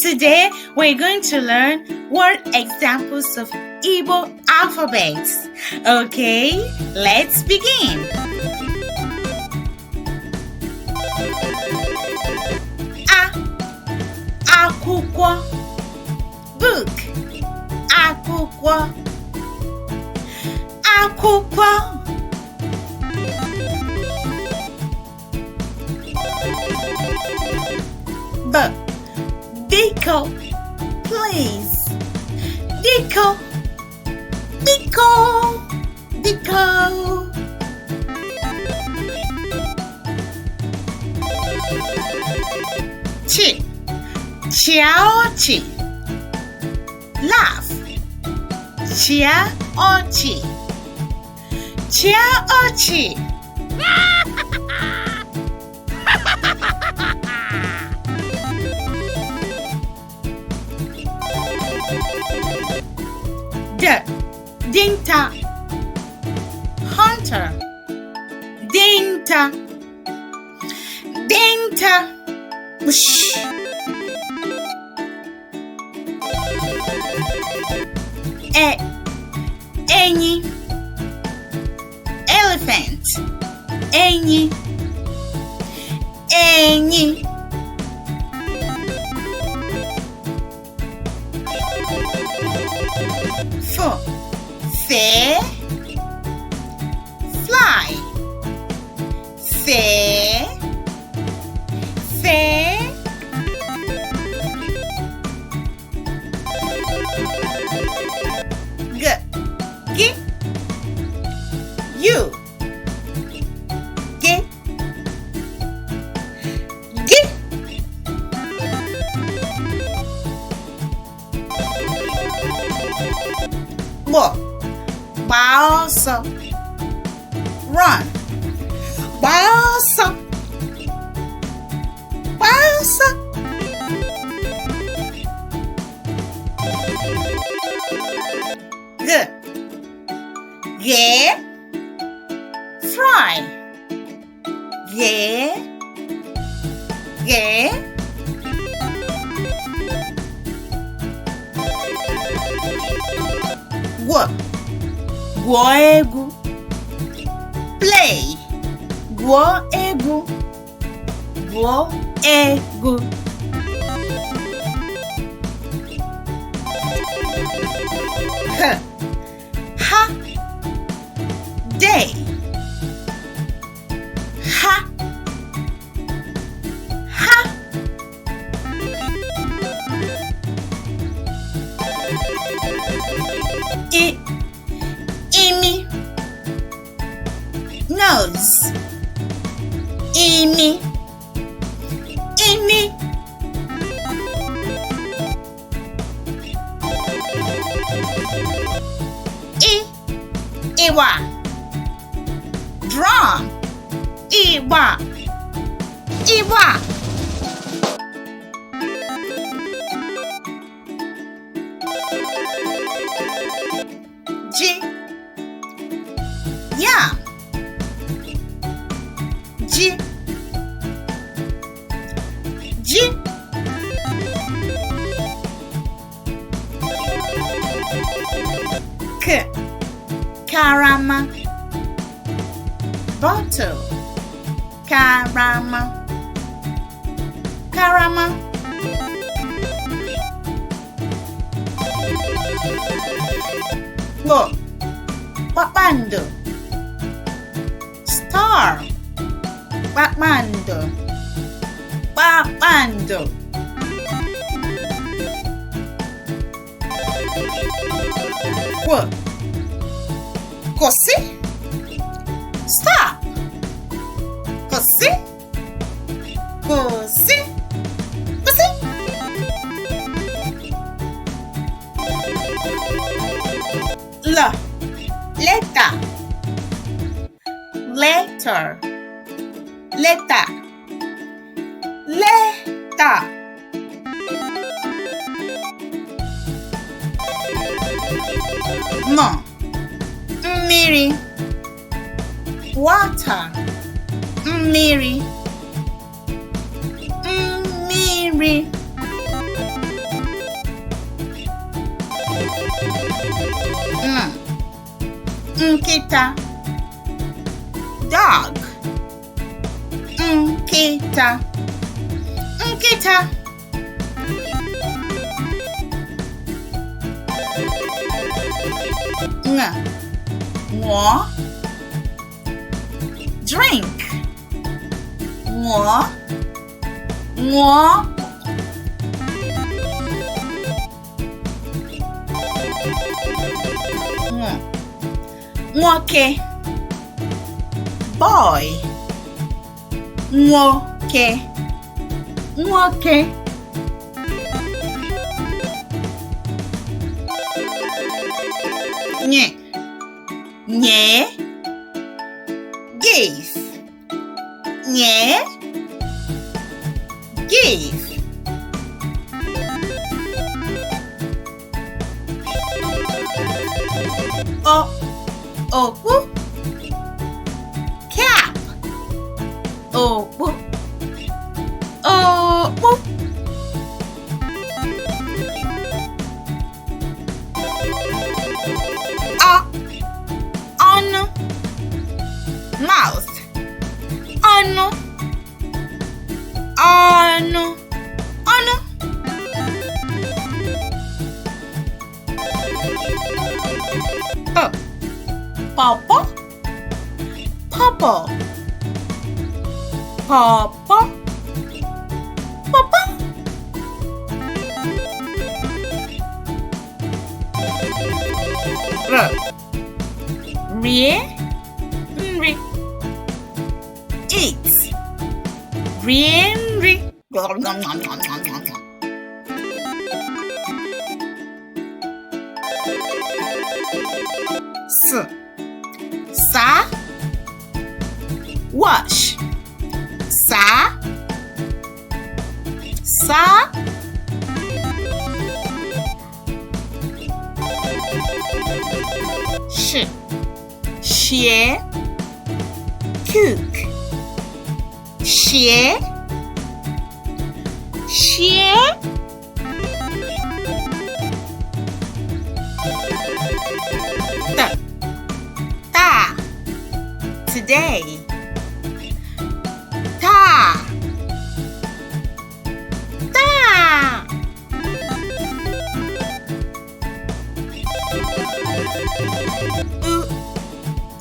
Today, we're going to learn word examples of Igbo alphabets. Okay, let's begin. Akwụkwọ, book. Akwụkwọ, akwụkwọ. Biko, please. Biko, biko, biko. Chia-ochi, laugh. Chia-ochi, chia-ochi. Dinta, hunter. Dinta, dinta. Whoosh. Enyi, elephant. Enyi, enyi. Fair, fly. Fair, fair. G, you. G, g. Gbaa ọsọ, run. Gbaa ọsọ, gbaa ọsọ. Ghe, fry. Ghe, ghe. Gwuo egwu, play. Gwuo egwu, gwuo egwu. Ha, day. Ha, ha. Imi, nose. Imi, imi. Iwa, drum. Iwa, iwa. Yam, G, G. Karama, bottle. Karama, karama. Kpakpando, star. Kpakpando, kpakpando. Kwụsị, stop. Kwụsị, kwụsị, kwụsị. Letter, letter, letter, letter. Mmiri, water. Mmiri, mmiri. nkịta, dog, nkịta, nkịta. Ṅụọ, drink, ṅụọ, ṅụọ. Nwoke, boy, nwoke, nwoke. Nye, give, nye, give. Okpu, cap, okpu, okpu. Ọnụ, mouth, ọnụ, ọnụ, ọnụ. Pọpọ, pọpọ, pọpọ, pọpọ. Rie, nri, eat, rie nri. Sa, wash, sa, share, cook, share, today,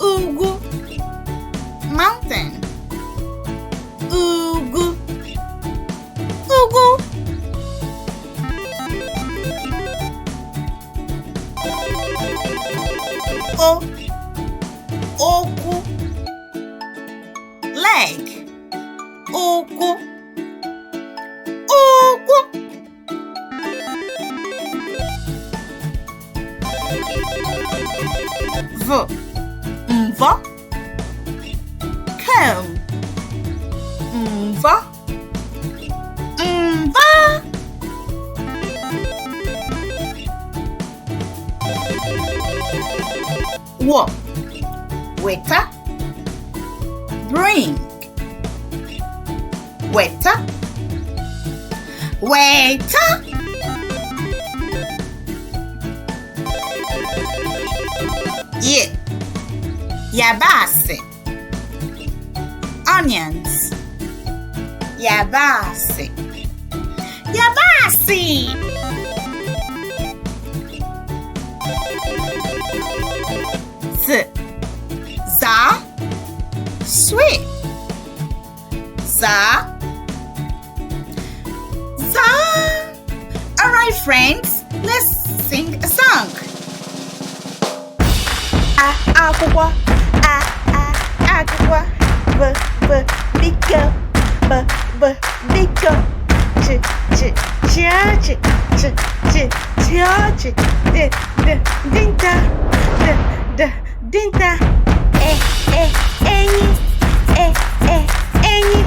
ugwu, mountain, ugwu, ugwu. Okwu, leg, okwu, okwu. Mvọ, comb, mvọ, mvọ. Weta, bring, weta, weta. Yabasị, onions, yabasị, yabasị. Za, sweet, za. All right, friends, let's sing a song. Akwụkwọ, akwụkwọ, biko, biko, dinta, enyi, enyi,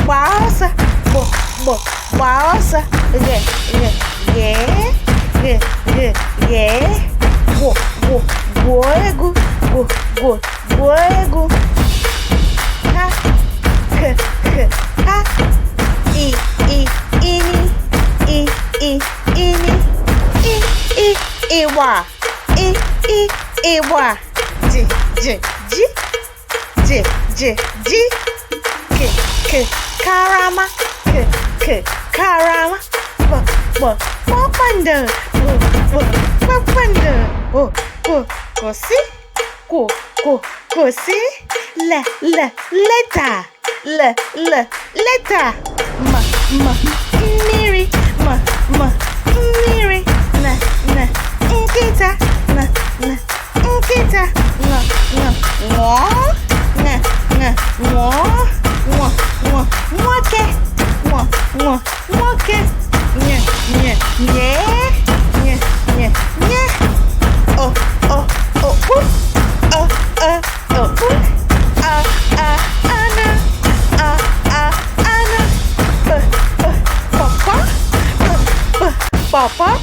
Wowza, wowza, goegu, ha, Iwa, Iwa, J, Karama, Karama, Papanda, Kosi, Kosi, Leta, Leta, Miri, Miri, Nkita, Nkita, Nwoke, Papa,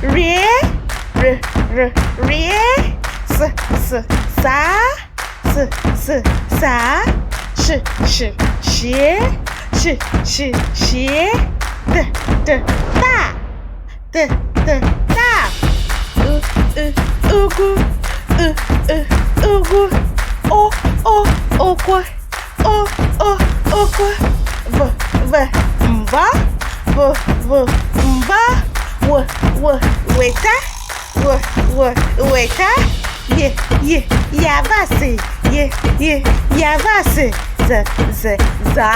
rie, sa, she, ta, ugu, okwe, mba, weta, yabase, yabase, za,